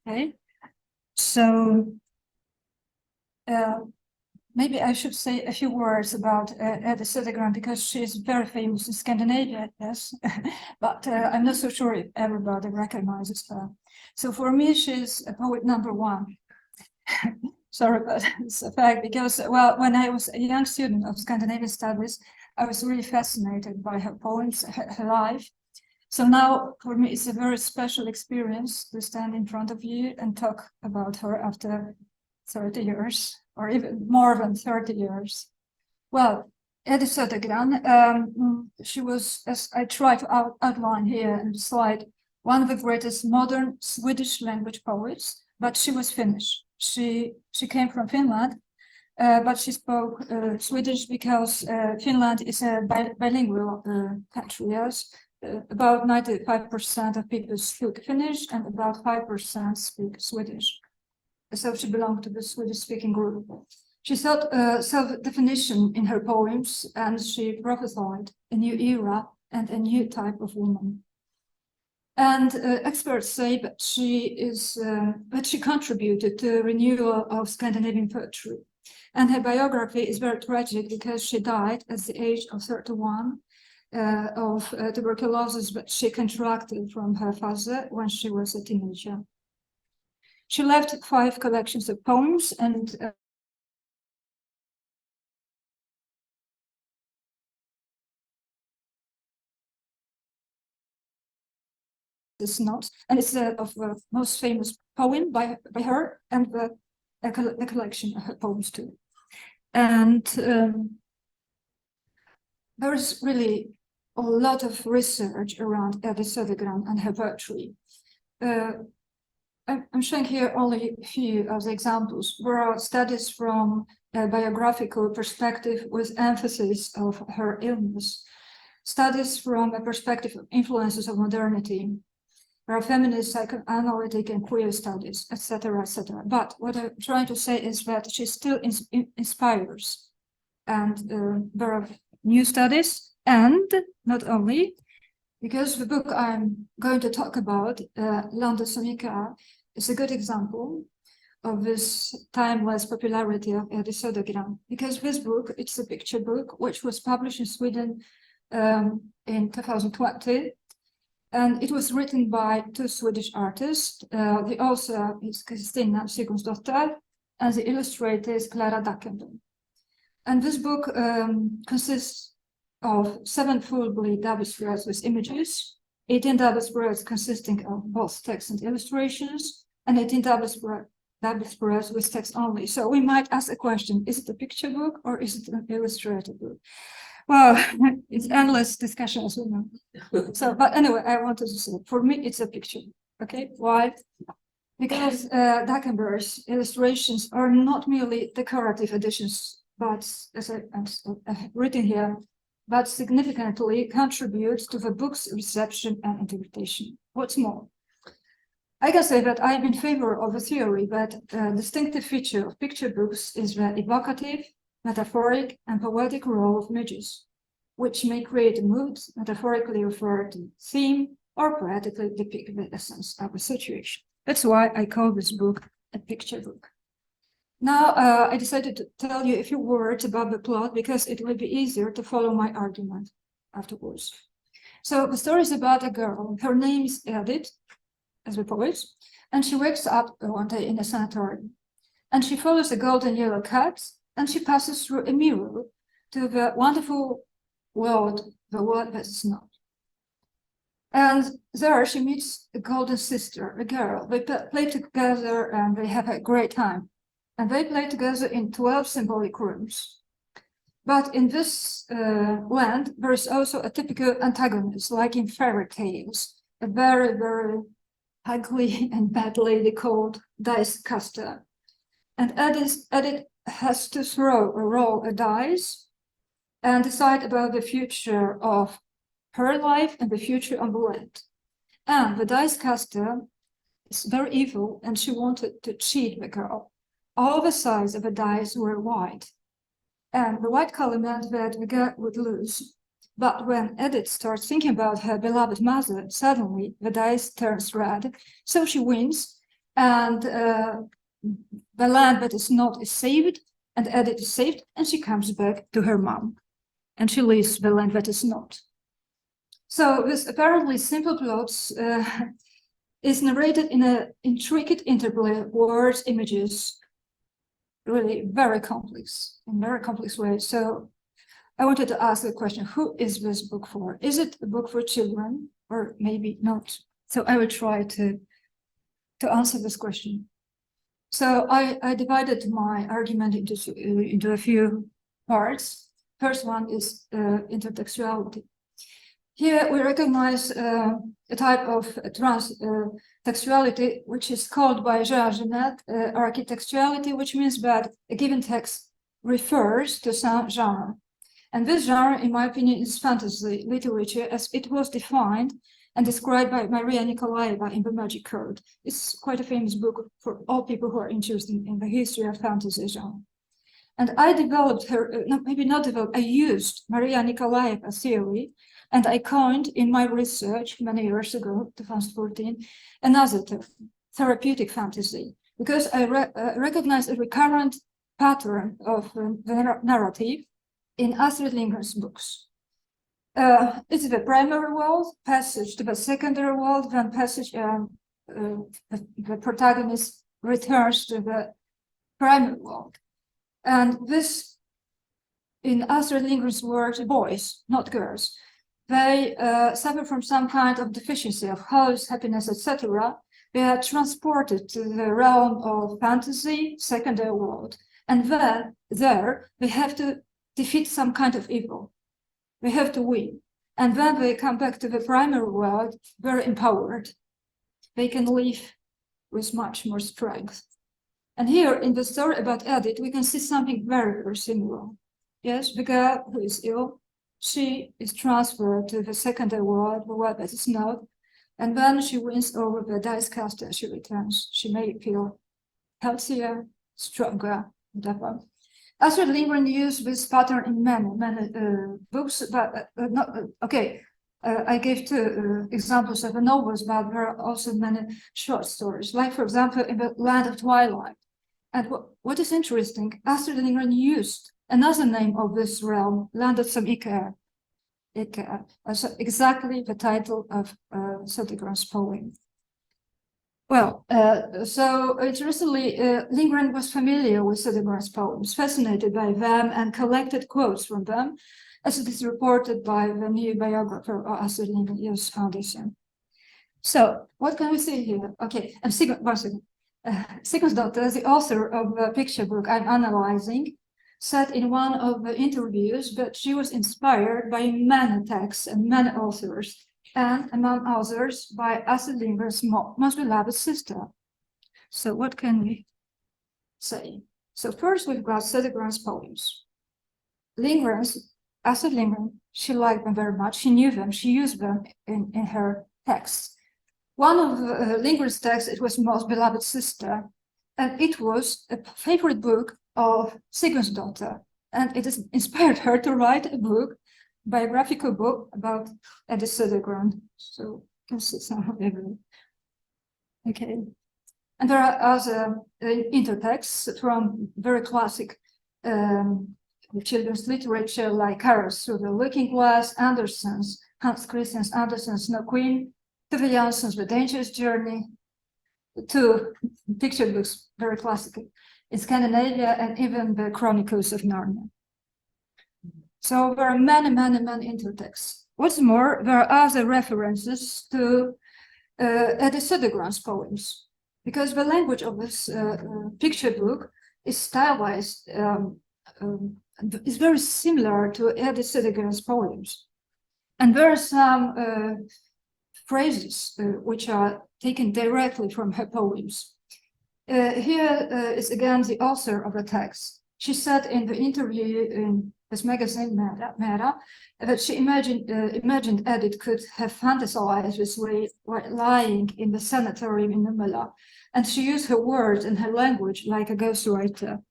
Okay, so maybe I should say a few words about Edith Södergran, because she is very famous in Scandinavia, yes, but I'm not so sure if everybody recognizes her. So for me, she's a poet number one. Sorry, but it's a fact, because, well, when I was a young student of Scandinavian studies, I was really fascinated by her poems, her life. So now, for me, it's a very special experience to stand in front of you and talk about her after 30 years, or even more than 30 years. Well, Edith Södergran, she was, as I try to outline here in the slide, one of the greatest modern Swedish language poets, but she was Finnish. She came from Finland, but she spoke Swedish because Finland is a bilingual country, yes. About 95% of people speak Finnish and about 5% speak Swedish. So she belonged to the Swedish-speaking group. She sought self-definition in her poems, and she prophesied a new era and a new type of woman. And experts say that she contributed to the renewal of Scandinavian poetry. And her biography is very tragic because she died at the age of 31 of tuberculosis, but she contracted from her father when she was a teenager. She left 5 collections of poems and this note, and it's of the most famous poem by her, and the collection of her poems too. And there is really a lot of research around Edith Södergran and her poetry. I'm showing here only a few of the examples. There are studies from a biographical perspective with emphasis of her illness, studies from a perspective of influences of modernity. There are feminist, psychoanalytic, and queer studies, etc., etc. But what I'm trying to say is that she still inspires, and there are new studies, and not only, because the book I'm going to talk about, Landet som gick av, is a good example of this timeless popularity of Edith Södergran. Because this book, it's a picture book, which was published in Sweden in 2020. And it was written by 2 Swedish artists. The author is Kristina Sigurdsdotter, and the illustrator is Clara Dackenberg. And this book consists of 7 full bleed double spreads with images, 18 double spreads consisting of both text and illustrations, and 18 double spreads with text only. So we might ask a question: is it a picture book or is it an illustrated book? Well, it's endless discussion, as we know. So, but anyway, I wanted to say, for me, it's a picture. Okay, why? Because Dackenberg's illustrations are not merely decorative additions, but as I've written here, but significantly contribute to the book's reception and interpretation. What's more, I can say that I'm in favor of a theory that a distinctive feature of picture books is the evocative, metaphoric, and poetic role of images, which may create a mood, metaphorically refer to theme, or poetically depict the essence of a situation. That's why I call this book a picture book. Now, I decided to tell you a few words about the plot because it will be easier to follow my argument afterwards. So the story is about a girl. Her name is Edith, as the poet, and she wakes up one day in a sanatorium. And she follows a golden yellow cat, and she passes through a mirror to the wonderful world, the world that is not. And there she meets a golden sister, a girl. They play together and they have a great time. And they play together in 12 symbolic rooms. But in this land, there is also a typical antagonist, like in fairy tales, a very, very ugly and bad lady called Dice Caster. And Edith has to roll a dice and decide about the future of her life and the future of the land. And the dice caster is very evil, and she wanted to cheat the girl. All the sides of the dice were white, and the white color meant that the girl would lose. But when Edith starts thinking about her beloved mother, suddenly the dice turns red, so she wins, and the land that is not is saved, and Edith is saved, and she comes back to her mom, and she leaves the land that is not. So this apparently simple plot is narrated in an intricate interplay of words, images, really very complex, in very complex way. So I wanted to ask the question, who is this book for? Is it a book for children, or maybe not? So I will try to answer this question. So I divided my argument into a few parts. First one is intertextuality. Here we recognize a type of transtextuality, which is called by Jean Genet architextuality, which means that a given text refers to some genre. And this genre, in my opinion, is fantasy literature as it was defined and described by Maria Nikolaeva in The Magic Code. It's quite a famous book for all people who are interested in the history of fantasy genre. And I developed I used Maria Nikolaeva's theory, and I coined in my research many years ago, 2014, another term, therapeutic fantasy, because I recognize a recurrent pattern of the narrative in Astrid Lindgren's books. It's the primary world, passage to the secondary world, then passage, the protagonist returns to the primary world. And this, in Astrid Lindgren's words, boys, not girls, they suffer from some kind of deficiency of health, happiness, etc. They are transported to the realm of fantasy, secondary world, and then there they have to defeat some kind of evil. They have to win, and then they come back to the primary world very empowered. They can live with much more strength. And here in the story about Edith, we can see something very, very similar. Yes, the girl who is ill, she is transferred to the secondary world, the world that is not, and then she wins over the dice caster. She returns. She may feel healthier, stronger, whatever. Astrid Lindgren used this pattern in many books, but not okay. I gave two examples of the novels, but there are also many short stories, like, for example, in the Land of Twilight. And what is interesting, Astrid Lindgren used another name of this realm, Land of Samika, exactly the title of Södergran's poem. Well, so interestingly, Lindgren was familiar with Södergran's poems, fascinated by them, and collected quotes from them, as it is reported by the new biographer of Astrid Lindgren, Jos Andersen. So, what can we see here? Okay, and Sigmundsdóttir, the author of the picture book I'm analyzing, said in one of the interviews that she was inspired by many texts and many authors, and among others by Astrid Lindgren's most beloved sister. So what can we say? So first we've got Södergran's poems. Astrid Lindgren, she liked them very much. She knew them. She used them in her texts. One of Lindgren's texts, it was Most Beloved Sister, and it was a favorite book of Sigmundsdóttir, and it has inspired her to write a book, biographical book about Edith Södergran. So you can see some of them. Okay, and there are other intertexts from very classic children's literature, like Carols Through the Looking Glass, Hans Christian Andersen's Snow Queen, Tove Jansson's The Dangerous Journey, two picture books, very classic in Scandinavia, and even the Chronicles of Narnia. So there are many intertexts. What's more, there are other references to Edith Södergran's poems, because the language of this picture book is stylized, is very similar to Edith Södergran's poems. And there are some phrases which are taken directly from her poems. Here is again the author of the text. She said in the interview in this magazine, Mera, that she imagined Edith could have fantasized this way while lying in the sanatorium in Numela, and she used her words and her language like a ghostwriter.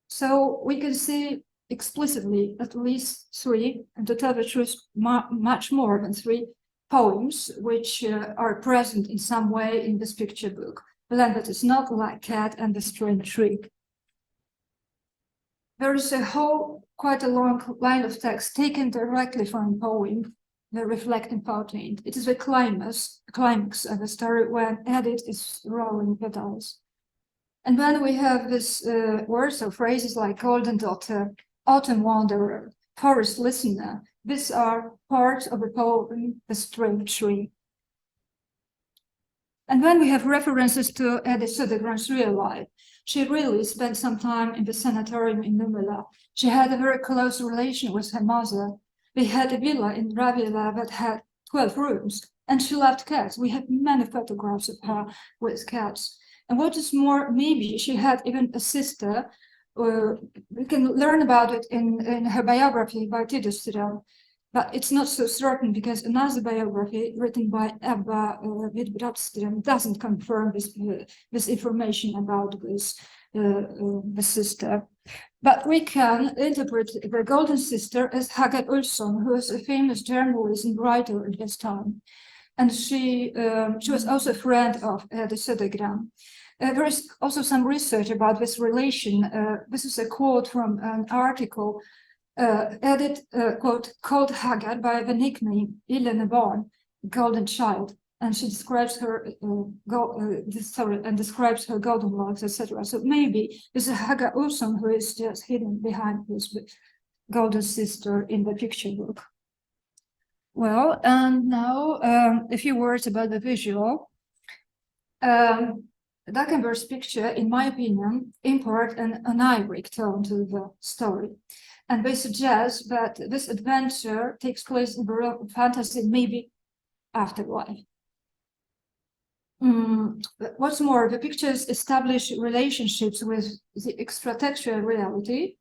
So we can see explicitly at least three, and to tell the truth, much more than three poems which are present in some way in this picture book, but then that is not like Cat and the Strange Tree. There is quite a long line of text taken directly from a poem, The Reflecting Fountain. It is the climax of the story when Edith is rolling the dice. And then we have this words or phrases like Golden Daughter, Autumn Wanderer, Forest Listener. These are parts of the poem, The Strange Tree. And then we have references to Edith Södergran's real life. She really spent some time in the sanatorium in Numela. She had a very close relation with her mother. They had a villa in Ravila that had 12 rooms, and she loved cats. We have many photographs of her with cats. And what is more, maybe she had even a sister. We can learn about it in her biography by Picturebook, but it's not so certain because another biography written by Ebba Witt-Brattström doesn't confirm this information about the sister. But we can interpret the Golden Sister as Haga Olsson, who is a famous journalist and writer at this time. And she was also a friend of the Södergran. There is also some research about this relation. This is a quote from an article. Edith, quote, called Haggard by the nickname Gyllene Barn, Golden Child, and she describes her describes her golden locks, etc. So maybe this is Haga Olsson who is just hidden behind this Golden Sister in the picture book. Well, and now a few words about the visual. Duckenberg's picture, in my opinion, impart an oniric tone to the story. And they suggest that this adventure takes place in the realm of fantasy, maybe afterlife. What's more, the pictures establish relationships with the extratextual reality,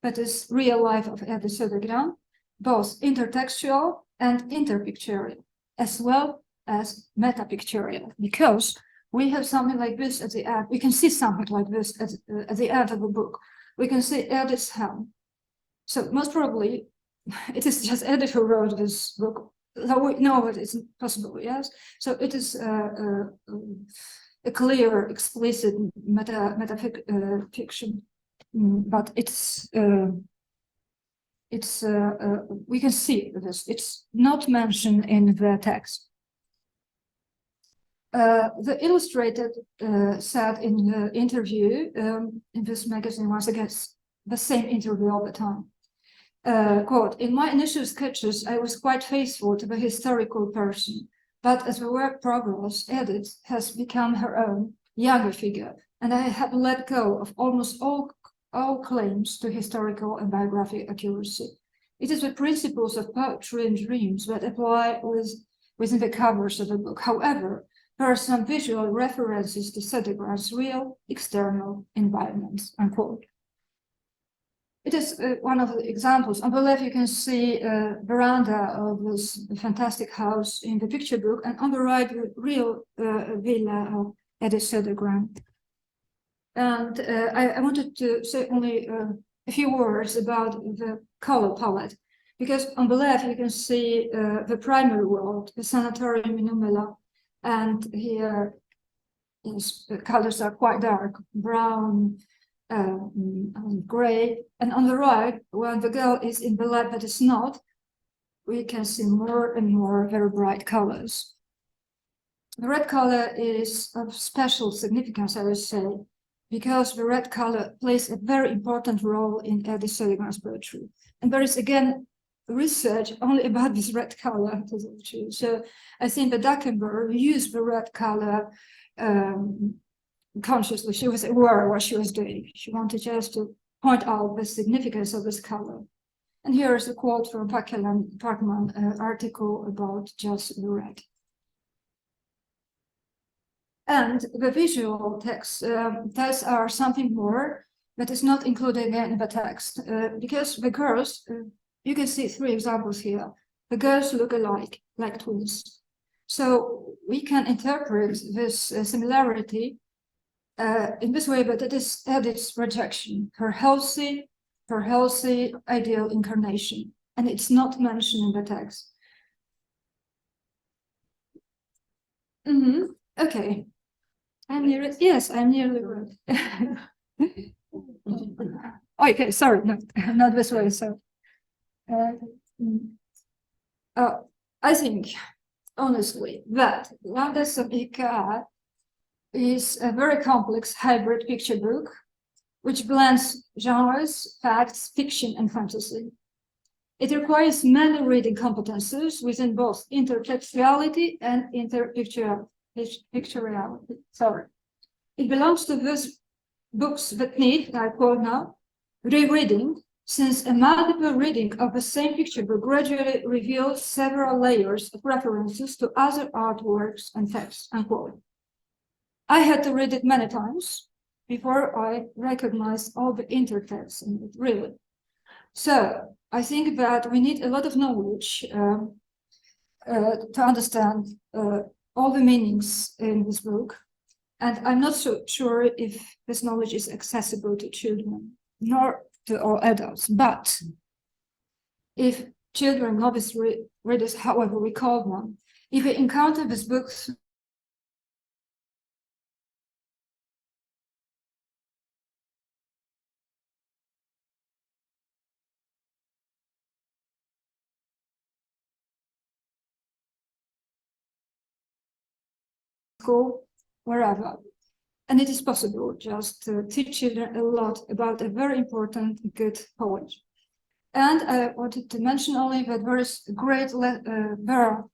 that is, real life of Edith Södergran, both intertextual and interpictorial, as well as metapictorial, because we have something like this at the end. We can see something like this at the end of the book. We can see Edith's hand. So most probably, it is just Edith who wrote this book. Though we know it isn't possible, yes? So it is a clear, explicit metafiction, but we can see this. It's not mentioned in the text. The Illustrated said in the interview in this magazine, once again, the same interview all the time. Quote, in my initial sketches, I was quite faithful to the historical person, but as the work progressed, Edith has become her own younger figure, and I have let go of almost all claims to historical and biographic accuracy. It is the principles of poetry and dreams that apply within the covers of the book. However, there are some visual references to Södergran's real external environments, unquote. It is one of the examples. On the left, you can see a veranda of this fantastic house in the picture book, and on the right, the real villa of Edith Södergran. And I wanted to say only a few words about the color palette, because on the left, you can see the primary world, the sanatorium in Numela, and here the colors are quite dark, brown, gray, and on the right, when the girl is in the lab that is not, we can see more and more very bright colors. The red color is of special significance, I would say, because the red color plays a very important role in Edith Södergran's poetry. And there is, again, research only about this red color. So I think that Duckenberg used the red color consciously. She was aware of what she was doing. She wanted just to point out the significance of this color. And here is a quote from Parkman article about just the red. And the visual text tells us something more that is not included again in the text, because the girls, you can see 3 examples here. The girls look alike, like twins. So we can interpret this similarity in this way, but it is Edith's rejection, her healthy ideal incarnation, and it's not mentioned in the text. Okay. I'm nearly, yes, I'm nearly right. Okay, sorry, no, not this way. So, I think, honestly, that Dymel-Trzebiatowska is a very complex hybrid picture book, which blends genres, facts, fiction, and fantasy. It requires many reading competences within both intertextuality and pictoriality. Sorry. It belongs to those books that need, I quote now, rereading, since a multiple reading of the same picture book gradually reveals several layers of references to other artworks and texts, unquote. I had to read it many times before I recognized all the intertexts in it, really. So I think that we need a lot of knowledge to understand all the meanings in this book. And I'm not so sure if this knowledge is accessible to children, nor to all adults. But if children, novice readers, however we call them, if they encounter these books school, wherever. And it is possible just to teach children a lot about a very important, good poet. And I wanted to mention only that there are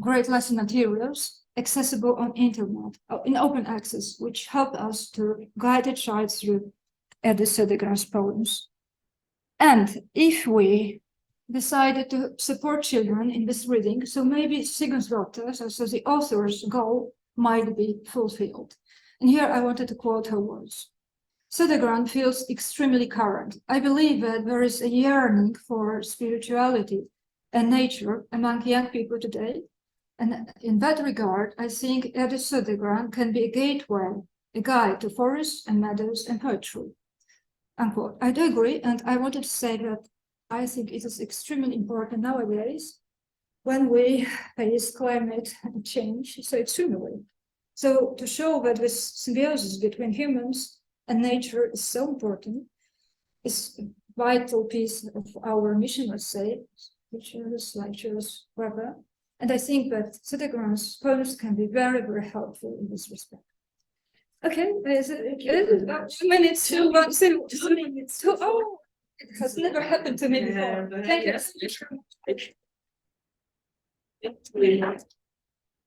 great lesson materials accessible on internet, in open access, which help us to guide a child through Dymel-Trzebiatowska's poems. And if we decided to support children in this reading, so maybe Sigurd's daughter, so the author's goal might be fulfilled. And here I wanted to quote her words. Trzebiatowska feels extremely current. I believe that there is a yearning for spirituality and nature among young people today. And in that regard, I think Trzebiatowska can be a gateway, a guide to forests and meadows and poetry. Unquote. I do agree, and I wanted to say that I think it is extremely important nowadays when we face climate change so extremely. So to show that this symbiosis between humans and nature is so important, is a vital piece of our mission, let's say, teachers, lecturers, whatever. And I think that Trzebiatowska's poems can be very, very helpful in this respect. Okay, is it 2 minutes to 2 minutes to oh, it has never happened to me before. Thank you.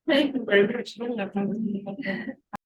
Thank you very much.